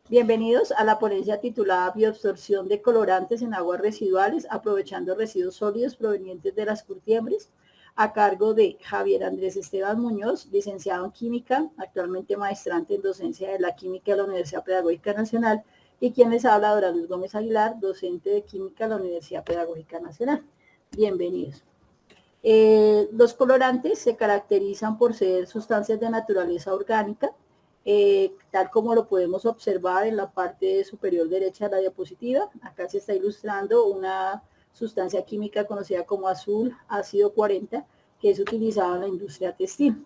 Bienvenidos a la ponencia titulada Bioabsorción de colorantes en aguas residuales, aprovechando residuos sólidos provenientes de las curtiembres, a cargo de Javier Andrés Esteban Muñoz, licenciado en Química, actualmente maestrante en docencia de la Química de la Universidad Pedagógica Nacional, y quien les habla, Dora Luz Gómez Aguilar, docente de Química de la Universidad Pedagógica Nacional. Bienvenidos. Los colorantes se caracterizan por ser sustancias de naturaleza orgánica, tal como lo podemos observar en la parte superior derecha de la diapositiva. Acá se está ilustrando una sustancia química conocida como azul ácido 40, que es utilizada en la industria textil.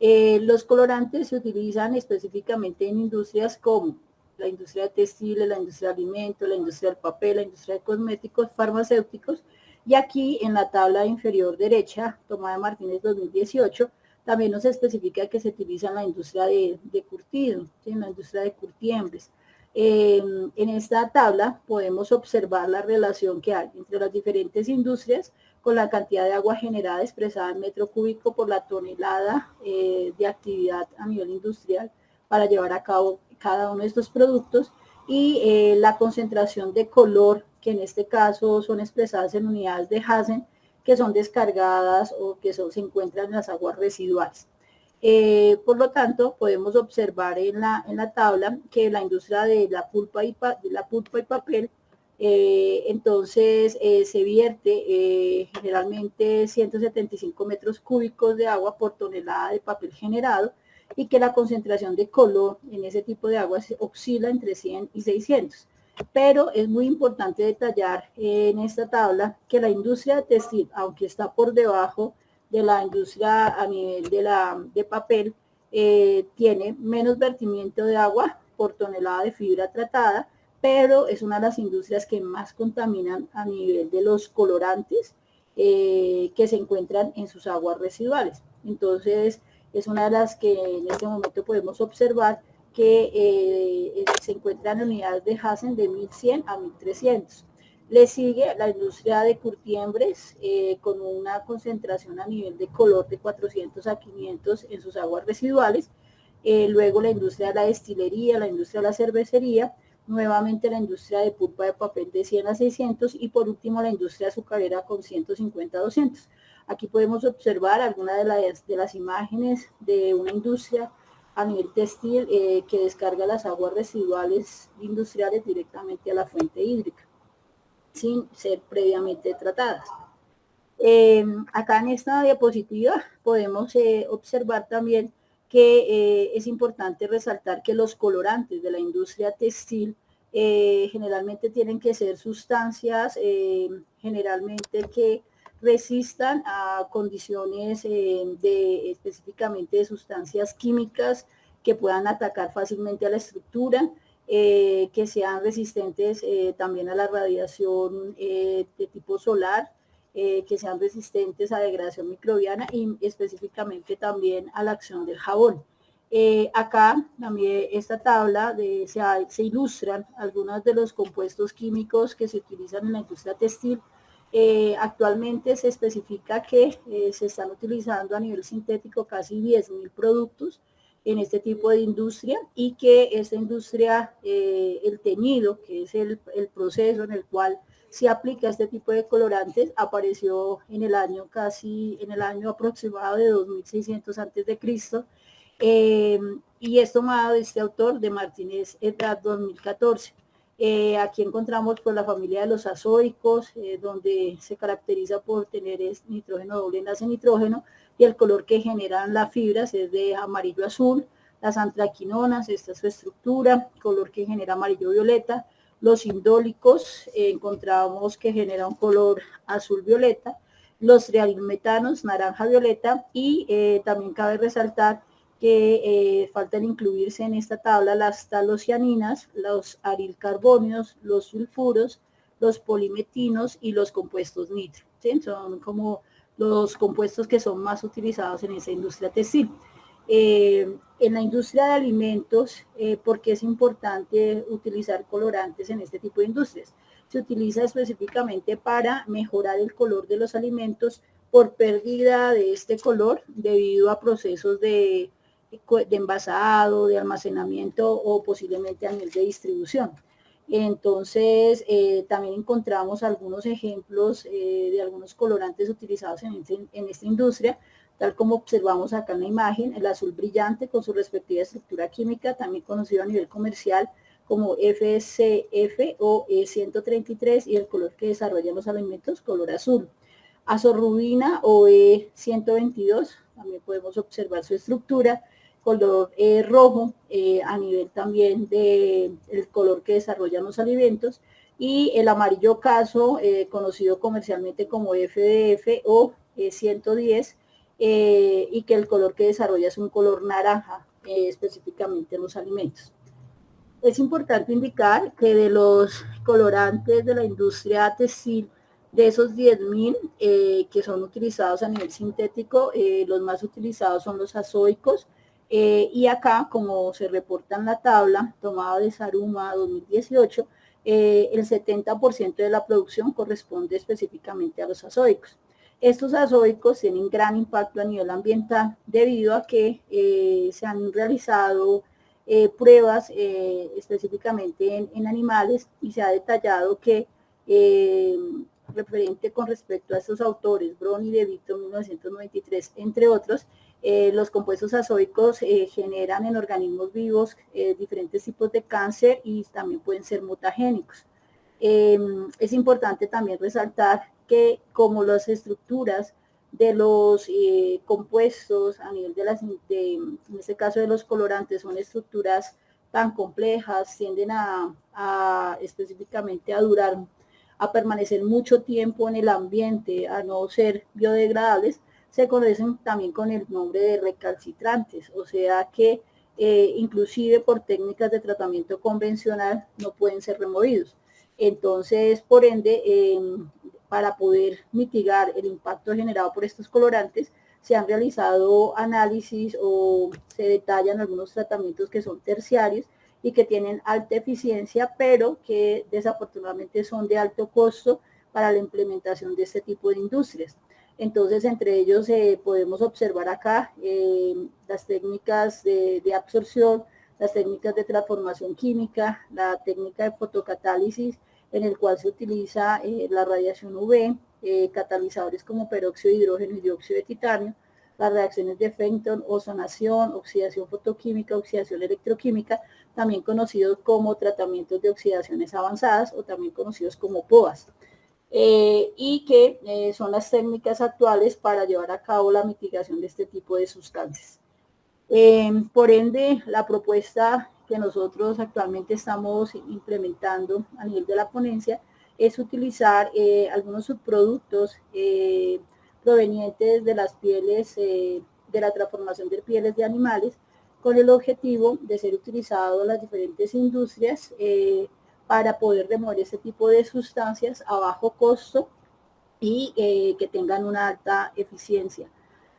Los colorantes se utilizan específicamente en industrias como la industria textil, la industria de alimentos, la industria del papel, la industria de cosméticos, farmacéuticos, y aquí en la tabla inferior derecha, tomada de Martínez 2018, también nos especifica que se utiliza en la industria de curtido, ¿sí? En la industria de curtiembres. En esta tabla podemos observar la relación que hay entre las diferentes industrias con la cantidad de agua generada expresada en metro cúbico por la tonelada de actividad a nivel industrial para llevar a cabo cada uno de estos productos, y la concentración de color, que en este caso son expresadas en unidades de Hazen, que son descargadas o que se encuentran en las aguas residuales. Por lo tanto, podemos observar en la tabla que la industria de la pulpa y papel, entonces se vierte generalmente 175 metros cúbicos de agua por tonelada de papel generado, y que la concentración de color en ese tipo de aguas oscila entre 100 y 600. Pero es muy importante detallar en esta tabla que la industria textil, aunque está por debajo de la industria a nivel de papel, tiene menos vertimiento de agua por tonelada de fibra tratada, pero es una de las industrias que más contaminan a nivel de los colorantes que se encuentran en sus aguas residuales. Entonces, es una de las que en este momento podemos observar que se encuentran en unidades de Hazen de 1100 a 1300. Le sigue la industria de curtiembres con una concentración a nivel de color de 400 a 500 en sus aguas residuales. Luego la industria de la destilería, la industria de la cervecería, nuevamente la industria de pulpa de papel de 100 a 600, y por último la industria azucarera con 150 a 200. Aquí podemos observar algunas de las imágenes de una industria a nivel textil que descarga las aguas residuales industriales directamente a la fuente hídrica, sin ser previamente tratadas. Acá en esta diapositiva podemos observar también que es importante resaltar que los colorantes de la industria textil generalmente tienen que ser sustancias generalmente que resistan a condiciones específicamente de sustancias químicas que puedan atacar fácilmente a la estructura, que sean resistentes también a la radiación de tipo solar, que sean resistentes a degradación microbiana y específicamente también a la acción del jabón. Acá también esta tabla se ilustran algunos de los compuestos químicos que se utilizan en la industria textil. Actualmente se especifica que se están utilizando a nivel sintético casi 10.000 productos en este tipo de industria, y que esta industria, el teñido, que es el proceso en el cual se aplica este tipo de colorantes, apareció en el año aproximado de 2600 antes de Cristo, y es tomado de este autor de Martínez et al. 2014. Aquí encontramos pues la familia de los azoicos, donde se caracteriza por tener nitrógeno doble enlace nitrógeno, y el color que generan las fibras es de amarillo azul. Las antraquinonas, esta es su estructura, color que genera amarillo violeta. Los indólicos encontramos que genera un color azul violeta. Los triarilmetanos naranja violeta, y también cabe resaltar que faltan incluirse en esta tabla las talocianinas, los arilcarbonios, los sulfuros, los polimetinos y los compuestos nitro, ¿sí? Son como los compuestos que son más utilizados en esa industria textil. En la industria de alimentos, ¿por qué es importante utilizar colorantes en este tipo de industrias? Se utiliza específicamente para mejorar el color de los alimentos por pérdida de este color debido a procesos de de envasado, de almacenamiento o posiblemente a nivel de distribución. Entonces, también encontramos algunos ejemplos de algunos colorantes utilizados en esta industria, tal como observamos acá en la imagen, el azul brillante con su respectiva estructura química, también conocido a nivel comercial como FCF o E133, y el color que desarrollan los alimentos, color azul. Azorrubina o E122, también podemos observar su estructura, color rojo, a nivel también del color que desarrollan los alimentos, y el amarillo caso, conocido comercialmente como FDF o 110, y que el color que desarrolla es un color naranja, específicamente en los alimentos. Es importante indicar que de los colorantes de la industria textil, de esos 10.000 que son utilizados a nivel sintético, los más utilizados son los azoicos, y acá, como se reporta en la tabla tomada de Saruma 2018, el 70% de la producción corresponde específicamente a los azoicos. Estos azoicos tienen gran impacto a nivel ambiental debido a que se han realizado pruebas específicamente en animales, y se ha detallado que referente con respecto a estos autores, Brown y De Vito, 1993, entre otros, los compuestos azoicos generan en organismos vivos diferentes tipos de cáncer y también pueden ser mutagénicos. Es importante también resaltar que como las estructuras de los compuestos a nivel en este caso de los colorantes, son estructuras tan complejas, tienden específicamente a durar, a permanecer mucho tiempo en el ambiente, a no ser biodegradables, se conocen también con el nombre de recalcitrantes, o sea que inclusive por técnicas de tratamiento convencional no pueden ser removidos. Entonces, por ende, para poder mitigar el impacto generado por estos colorantes, se han realizado análisis o se detallan algunos tratamientos que son terciarios y que tienen alta eficiencia, pero que desafortunadamente son de alto costo para la implementación de este tipo de industrias. Entonces, entre ellos podemos observar acá las técnicas de absorción, las técnicas de transformación química, la técnica de fotocatálisis, en el cual se utiliza la radiación UV, catalizadores como peróxido de hidrógeno y dióxido de titanio, las reacciones de Fenton, ozonación, oxidación fotoquímica, oxidación electroquímica, también conocidos como tratamientos de oxidaciones avanzadas o también conocidos como POAS. Y que son las técnicas actuales para llevar a cabo la mitigación de este tipo de sustancias. Por ende, la propuesta que nosotros actualmente estamos implementando a nivel de la ponencia es utilizar algunos subproductos provenientes de las pieles, de la transformación de pieles de animales, con el objetivo de ser utilizado en las diferentes industrias para poder remover este tipo de sustancias a bajo costo y que tengan una alta eficiencia.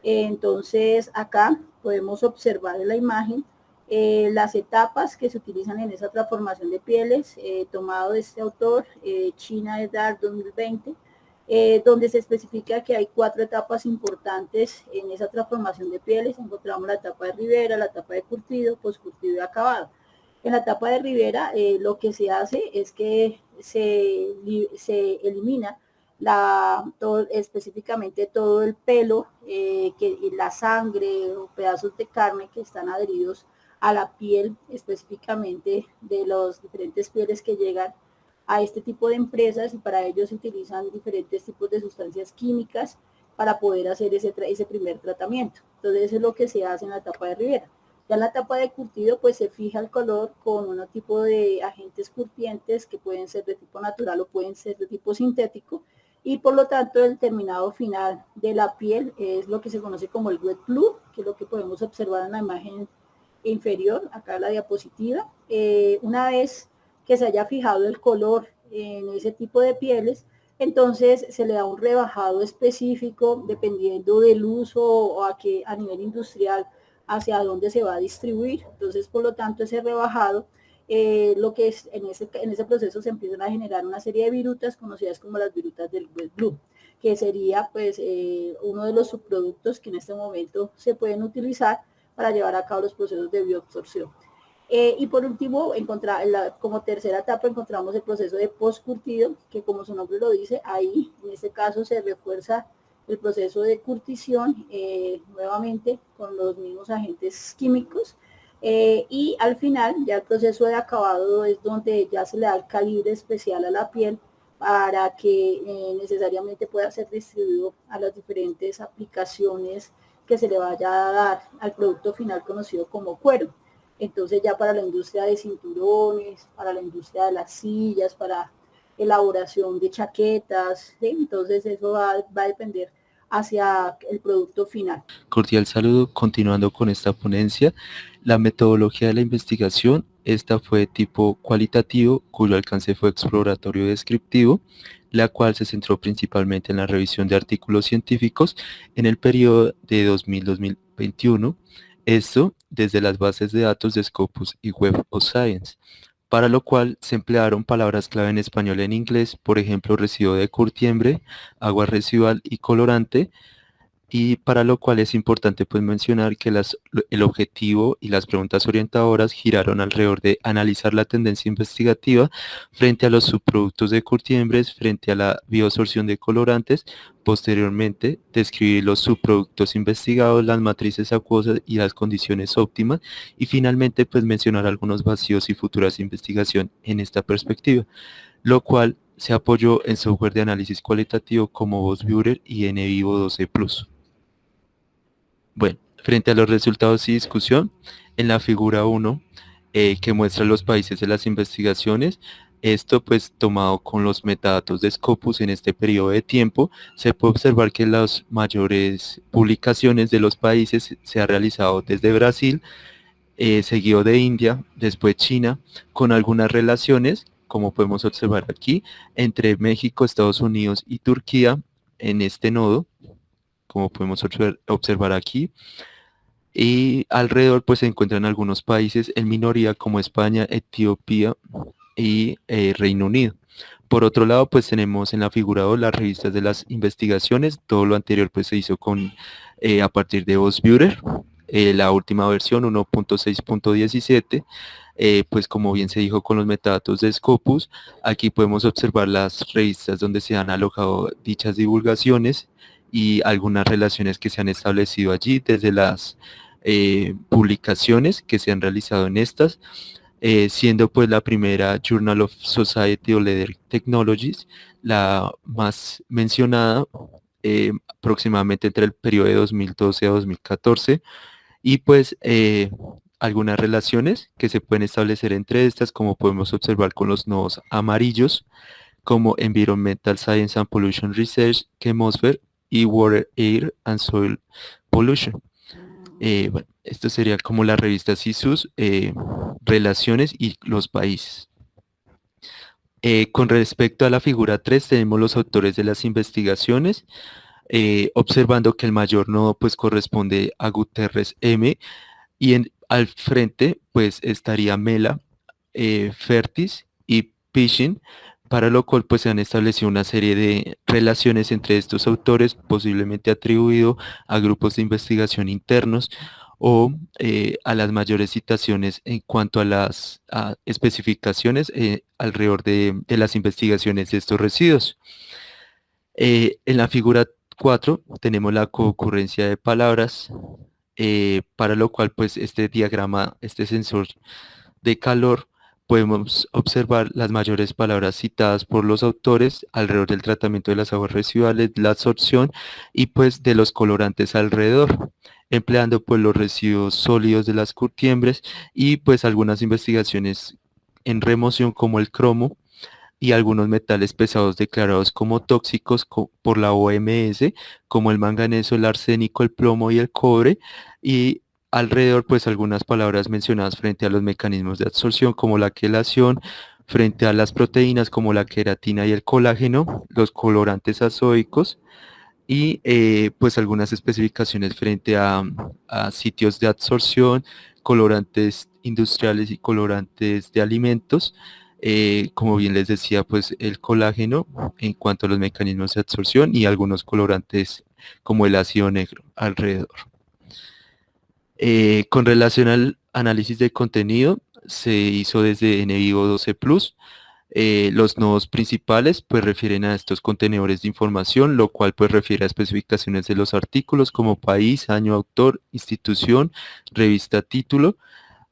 Entonces, acá podemos observar en la imagen las etapas que se utilizan en esa transformación de pieles, tomado de este autor, China et al. 2020, donde se especifica que hay 4 etapas importantes en esa transformación de pieles. Encontramos la etapa de ribera, la etapa de curtido, poscurtido y acabado. En la etapa de ribera, lo que se hace es que se elimina específicamente todo el pelo, y la sangre o pedazos de carne que están adheridos a la piel, específicamente de las diferentes pieles que llegan a este tipo de empresas, y para ello se utilizan diferentes tipos de sustancias químicas para poder hacer ese primer tratamiento. Entonces eso es lo que se hace en la etapa de ribera. Ya en la etapa de curtido, pues se fija el color con un tipo de agentes curtientes que pueden ser de tipo natural o pueden ser de tipo sintético, y por lo tanto el terminado final de la piel es lo que se conoce como el wet blue, que es lo que podemos observar en la imagen inferior, acá en la diapositiva. Una vez que se haya fijado el color en ese tipo de pieles, entonces se le da un rebajado específico dependiendo del uso o a nivel industrial hacia dónde se va a distribuir. Entonces, por lo tanto, ese rebajado, lo que es en ese proceso se empiezan a generar una serie de virutas conocidas como las virutas del wet blue, que sería pues uno de los subproductos que en este momento se pueden utilizar para llevar a cabo los procesos de bioabsorción. Y por último, como tercera etapa encontramos el proceso de postcurtido, que como su nombre lo dice, ahí en este caso se refuerza el proceso de curtición, nuevamente con los mismos agentes químicos, y al final ya el proceso de acabado es donde ya se le da el calibre especial a la piel para que necesariamente pueda ser distribuido a las diferentes aplicaciones que se le vaya a dar al producto final conocido como cuero. Entonces ya para la industria de cinturones, para la industria de las sillas, para elaboración de chaquetas, ¿sí? Entonces eso va a depender hacia el producto final. Cordial saludo. Continuando con esta ponencia, la metodología de la investigación, esta fue de tipo cualitativo, cuyo alcance fue exploratorio y descriptivo, la cual se centró principalmente en la revisión de artículos científicos en el periodo de 2000-2021, esto desde las bases de datos de Scopus y Web of Science, para lo cual se emplearon palabras clave en español y en inglés, por ejemplo, residuo de curtiembre, agua residual y colorante, y para lo cual es importante pues mencionar que el objetivo y las preguntas orientadoras giraron alrededor de analizar la tendencia investigativa frente a los subproductos de curtiembres, frente a la bioabsorción de colorantes, posteriormente describir los subproductos investigados, las matrices acuosas y las condiciones óptimas, y finalmente pues mencionar algunos vacíos y futuras investigaciones en esta perspectiva, lo cual se apoyó en software de análisis cualitativo como VosViewer y NVivo 12 Plus. Bueno, frente a los resultados y discusión, en la figura 1, que muestra los países de las investigaciones, esto pues tomado con los metadatos de Scopus en este periodo de tiempo, se puede observar que las mayores publicaciones de los países se ha realizado desde Brasil, seguido de India, después China, con algunas relaciones, como podemos observar aquí, entre México, Estados Unidos y Turquía en este nodo, como podemos observar aquí. Y alrededor pues se encuentran algunos países en minoría como España, Etiopía y Reino Unido. Por otro lado, pues tenemos en la figura 2 las revistas de las investigaciones. Todo lo anterior pues se hizo a partir de VosViewer, la última versión 1.6.17, pues como bien se dijo con los metadatos de Scopus. Aquí podemos observar las revistas donde se han alojado dichas divulgaciones y algunas relaciones que se han establecido allí desde las publicaciones que se han realizado en estas, siendo pues la primera Journal of Society of Leather Technologies la más mencionada, aproximadamente entre el periodo de 2012 a 2014, y pues algunas relaciones que se pueden establecer entre estas, como podemos observar con los nodos amarillos, como Environmental Science and Pollution Research, Chemosphere y Water, Air and Soil Pollution. Bueno, esto sería como la revista y sus relaciones y los países. Con respecto a la figura 3 tenemos los autores de las investigaciones, observando que el mayor nodo pues corresponde a Guterres M, y al frente pues estaría Mela, Fertis y Pishin, para lo cual pues se han establecido una serie de relaciones entre estos autores, posiblemente atribuido a grupos de investigación internos o a las mayores citaciones en cuanto a las especificaciones alrededor de las investigaciones de estos residuos. En la figura 4 tenemos la concurrencia de palabras, para lo cual pues este diagrama, este sensor de calor, podemos observar las mayores palabras citadas por los autores alrededor del tratamiento de las aguas residuales, la absorción y pues de los colorantes alrededor, empleando pues los residuos sólidos de las curtiembres y pues algunas investigaciones en remoción como el cromo y algunos metales pesados declarados como tóxicos por la OMS, como el manganeso, el arsénico, el plomo y el cobre, y alrededor pues algunas palabras mencionadas frente a los mecanismos de absorción como la quelación, frente a las proteínas como la queratina y el colágeno, los colorantes azoicos y pues algunas especificaciones frente a sitios de absorción, colorantes industriales y colorantes de alimentos. Como bien les decía, pues el colágeno en cuanto a los mecanismos de absorción y algunos colorantes como el ácido negro alrededor. Con relación al análisis de contenido, se hizo desde NVivo 12 Plus. Los nodos principales pues refieren a estos contenedores de información, lo cual pues refiere a especificaciones de los artículos como país, año, autor, institución, revista, título.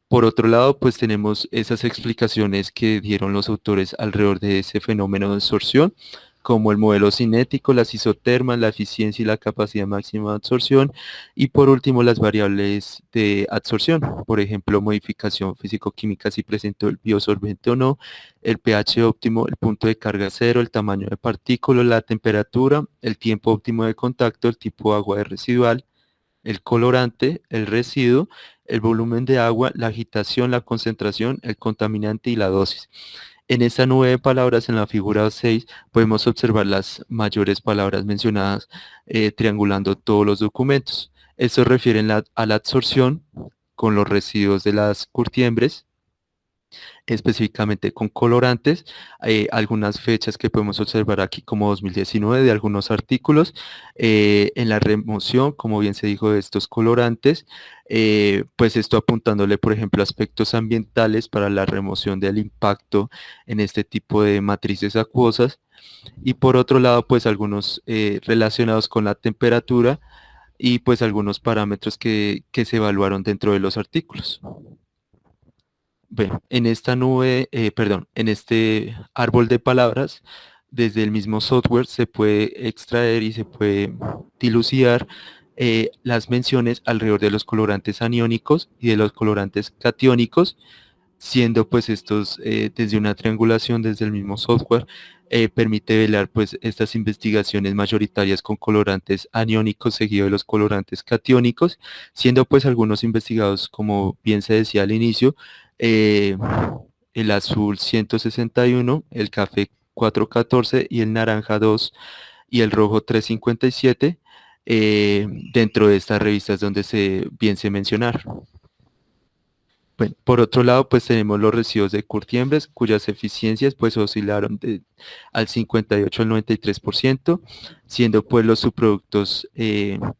Por otro lado, pues tenemos esas explicaciones que dieron los autores alrededor de ese fenómeno de absorción, como el modelo cinético, las isotermas, la eficiencia y la capacidad máxima de absorción, y por último las variables de absorción, por ejemplo, modificación físico-química si presentó el biosorbente o no, el pH óptimo, el punto de carga cero, el tamaño de partículas, la temperatura, el tiempo óptimo de contacto, el tipo de agua de residual, el colorante, el residuo, el volumen de agua, la agitación, la concentración, el contaminante y la dosis. En esta nube de palabras, en la figura 6, podemos observar las mayores palabras mencionadas triangulando todos los documentos. Estos refieren a la absorción con los residuos de las curtiembres, específicamente con colorantes, algunas fechas que podemos observar aquí como 2019 de algunos artículos, en la remoción, como bien se dijo, de estos colorantes, pues esto apuntándole, por ejemplo, aspectos ambientales para la remoción del impacto en este tipo de matrices acuosas, y por otro lado, pues algunos relacionados con la temperatura y pues algunos parámetros que se evaluaron dentro de los artículos. Bueno, en esta nube, perdón, en este árbol de palabras, desde el mismo software se puede extraer y se puede dilucidar las menciones alrededor de los colorantes aniónicos y de los colorantes catiónicos, siendo pues estos desde una triangulación desde el mismo software, permite velar pues estas investigaciones mayoritarias con colorantes aniónicos seguido de los colorantes catiónicos, siendo pues algunos investigados, como bien se decía al inicio, eh, el azul 161, el café 414 y el naranja 2 y el rojo 357, dentro de estas revistas donde bien se mencionar. Bueno, por otro lado, pues tenemos los residuos de curtiembres, cuyas eficiencias pues oscilaron al 58 al 93%, siendo pues los subproductos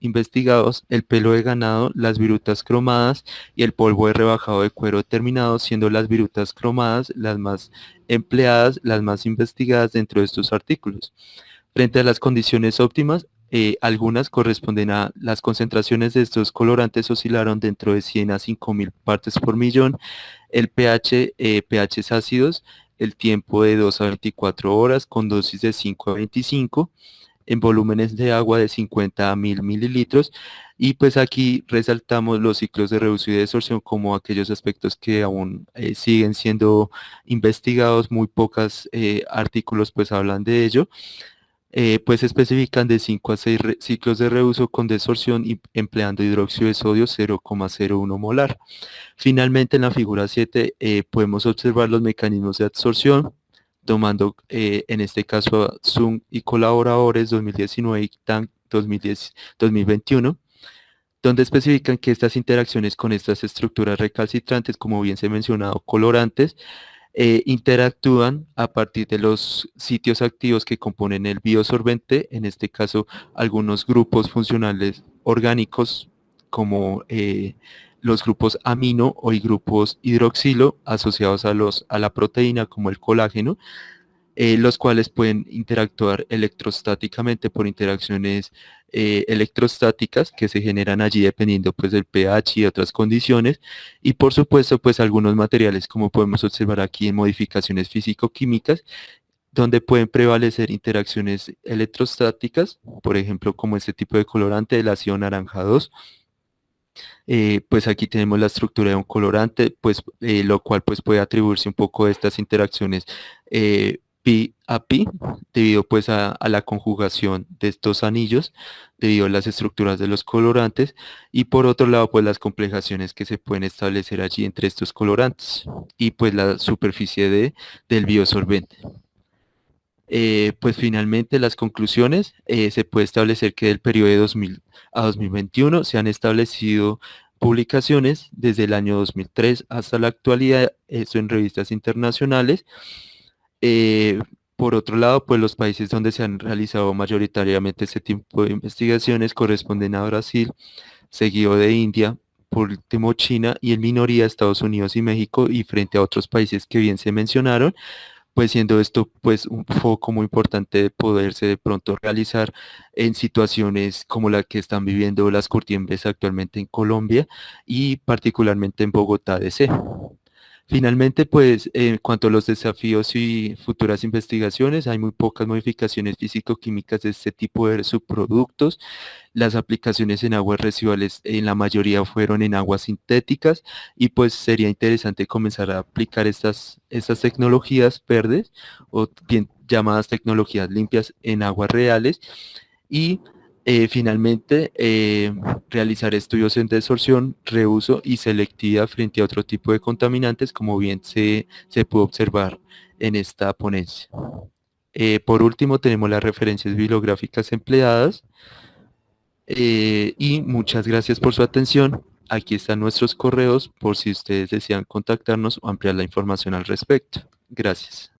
investigados el pelo de ganado, las virutas cromadas y el polvo de rebajado de cuero determinado, siendo las virutas cromadas las más empleadas, las más investigadas dentro de estos artículos. Frente a las condiciones óptimas, algunas corresponden a las concentraciones de estos colorantes oscilaron dentro de 100 a 5000 partes por millón, el pH, pHs ácidos, el tiempo de 2 a 24 horas con dosis de 5 a 25, en volúmenes de agua de 50 a 1000 mililitros, y pues aquí resaltamos los ciclos de reuso y de desorción como aquellos aspectos que aún siguen siendo investigados, muy pocos artículos pues hablan de ello. Pues especifican de 5 a 6 ciclos de reuso con desorción y empleando hidróxido de sodio 0,01 molar. Finalmente, en la figura 7 podemos observar los mecanismos de absorción, tomando en este caso a Zoom y colaboradores 2019 y TANC 2021, donde especifican que estas interacciones con estas estructuras recalcitrantes, como bien se ha mencionado, colorantes, interactúan a partir de los sitios activos que componen el biosorbente, en este caso algunos grupos funcionales orgánicos como los grupos amino o y grupos hidroxilo asociados a la proteína como el colágeno, los cuales pueden interactuar electrostáticamente por interacciones electrostáticas que se generan allí dependiendo pues del pH y otras condiciones, y por supuesto pues algunos materiales como podemos observar aquí en modificaciones físico-químicas donde pueden prevalecer interacciones electrostáticas, por ejemplo como este tipo de colorante del ácido naranja 2. Pues aquí tenemos la estructura de un colorante, pues lo cual pues puede atribuirse un poco a estas interacciones pi a pi, debido pues a la conjugación de estos anillos, debido a las estructuras de los colorantes, y por otro lado pues las complejaciones que se pueden establecer allí entre estos colorantes, y pues la superficie del biosorbente. Pues finalmente las conclusiones, se puede establecer que del periodo de 2000 a 2021 se han establecido publicaciones desde el año 2003 hasta la actualidad, esto en revistas internacionales. Por otro lado, pues los países donde se han realizado mayoritariamente este tipo de investigaciones corresponden a Brasil, seguido de India, por último China y en minoría Estados Unidos y México y frente a otros países que bien se mencionaron, pues siendo esto pues un foco muy importante de poderse de pronto realizar en situaciones como la que están viviendo las curtiembres actualmente en Colombia y particularmente en Bogotá, DC. Finalmente, pues en cuanto a los desafíos y futuras investigaciones, hay muy pocas modificaciones físico-químicas de este tipo de subproductos. Las aplicaciones en aguas residuales en la mayoría fueron en aguas sintéticas y pues sería interesante comenzar a aplicar estas tecnologías verdes o bien llamadas tecnologías limpias en aguas reales y finalmente realizar estudios en desorción, reuso y selectividad frente a otro tipo de contaminantes como bien se pudo observar en esta ponencia. Por último tenemos las referencias bibliográficas empleadas y muchas gracias por su atención. Aquí están nuestros correos por si ustedes desean contactarnos o ampliar la información al respecto. Gracias.